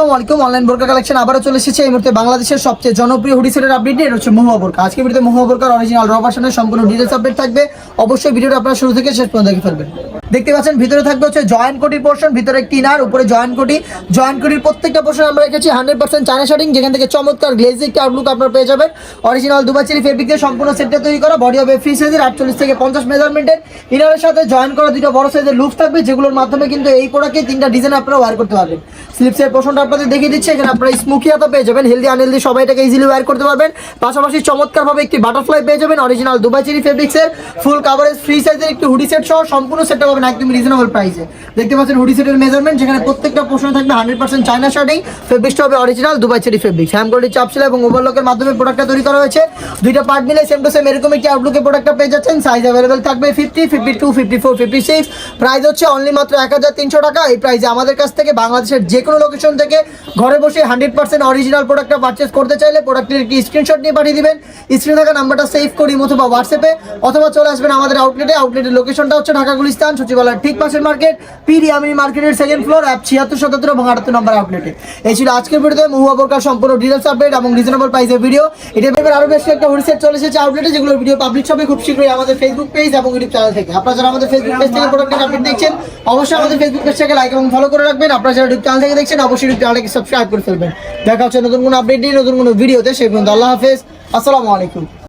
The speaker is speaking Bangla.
আসসালামু আলাইকুম। অনলাইন বোরকা কালেকশন আবারও চলে এসেছে এই মুহূর্তে বাংলাদেশের সবচেয়ে জনপ্রিয় হুডি সেটের আপডেট। এটা হচ্ছে মহুয়া বোরকা। আজকে ভিডিওতে মহুয়া বোরকার অরিজিনাল র ভার্সনের সম্পূর্ণ ডিটেইলস আপডেট থাকবে। অবশ্যই ভিডিওটা আপনারা শুরু থেকে শেষ পর্যন্ত দেখে ফেলবেন। দেখতে পাচ্ছেন ভিতরে থাকবে হচ্ছে জয়েন্ট কোটির পোর্শন, ভিতরে একটি ইনার, উপরে জয়েন্ট কোটির প্রত্যেকটা পোর্শন আমরা রেখেছি 100% চায়না শার্টিং, যেখান থেকে চমৎকার গ্লেজি একটা আউটলুক আপনারা পেয়ে যাবেন। অরিজিনাল দুবাই চেরি ফেব্রিক দিয়ে সম্পূর্ণ সেটটা তৈরি করা। বডি হবে ফ্রি সাইজের 48 থেকে 50 মেজারমেন্টের। ইনারের সাথে জয়েন করা দুটো বড় সাইজের লুপ থাকবে, যেগুলোর মাধ্যমে কিন্তু এই প্রোডাক্টে তিনটা ডিজাইন আপনারা ওয়্যার করতে পারবেন। স্লিপসের পোর্শনটা আপনাদের দেখিয়ে দিচ্ছে। এখানে আপনারা স্মোকি হাতা পেয়ে যাবেন, হেলদি আনহেলদি সবাই এটাকে ইজিলি ওয়্যার করতে পারবেন। পাশাপাশি চমৎকারভাবে একটি বাটারফ্লাই পেয়ে যাবেন অরিজিনাল দুবাই চেরি ফেব্রিক্সের ফুল কাভারেজ ফ্রি সাইজের একটি হুডি সেট সহ সম্পূর্ণ সেটটা পাবেন একদম রিজনেবল প্রাইসে। দেখতে পাচ্ছেন হুডি সেটের মেজারমেন্ট, যেখানে প্রত্যেকটা পোর্শন থাকবে 100% চায়না শার্টিং, ফেব্রিক্সটা হবে অরিজিনাল দুবাই চেরি ফেব্রিক্স। হ্যাম কোয়ালিটি চাপ সেলাই এবং ওভারলকের মাধ্যমে প্রোডাক্টটা তৈরি করা হয়েছে। দুইটা পার্ট মিলে সেম টু সেম এরকম একটি আউটলুকে প্রোডাক্টটা পেয়ে যাচ্ছেন। সাইজ अवेलेबल থাকবে 50, 52, 54, 56। প্রাইস হচ্ছে অনলি মাত্র 1300 টাকা। এই প্রাইসে আমাদের কাছ থেকে বাংলাদেশের যে কোনো লোকেশন থেকে ঘরে বসে 100% অরিজিনাল প্রোডাক্টটা পারচেজ করতে চাইলে প্রোডাক্টের একটি স্ক্রিনশট নিয়ে পাঠিয়ে দিবেন। স্ক্রিনে থাকা নাম্বারটা সেভ করি অথবা হোয়াটসঅ্যাপে, অথবা চলে আসবেন আমাদের আউটলেটের লোকেশনটা হচ্ছে ঢাকা গুলিস্তান সচিবালয়ের ঠিক পাশের মার্কেট, পিডি আমিনি মার্কেটের সেকেন্ড ফ্লোর, অ্যাপ 76, 77 এবং 78 নম্বর আউটলেটে। এই ছিল আজকের ভিডিওতে মহুয়া বোরকার সম্পূর্ণ ডিটেইলস আপডেট এবং রিজনেবল প্রাইসের ভিডিও। এটা ভেবে আরো বেশ একটা হুডি সেট চলে এসেছে আউটলেটে, যেগুলোর ভিডিও পাবলিশ হবে খুব শীঘ্রই আমাদের ফেসবুক পেজ এবং ইউটিউব চ্যানেল থেকে। আপনারা যারা আমাদের ফেসবুক পেজ থেকে প্রোডাক্টের আপডেট দেখছেন, অবশ্যই আমাদের ফেসবুক পেজটাকে লাইক এবং ফলো করে রাখবেন। আপনারা যারা ইউটিউব চ্যানেল থেকে দেখছেন, অবশ্যই ইউটিউব চ্যানেলটাকে সাবস্ক্রাইব করে ফেলবেন। দেখা হচ্ছে নতুন কোনো আপডেট নিয়ে নতুন কোনো ভিডিওতে। সেই পর্যন্ত আল্লাহ হাফেজ, আসসালামু আলাইকুম।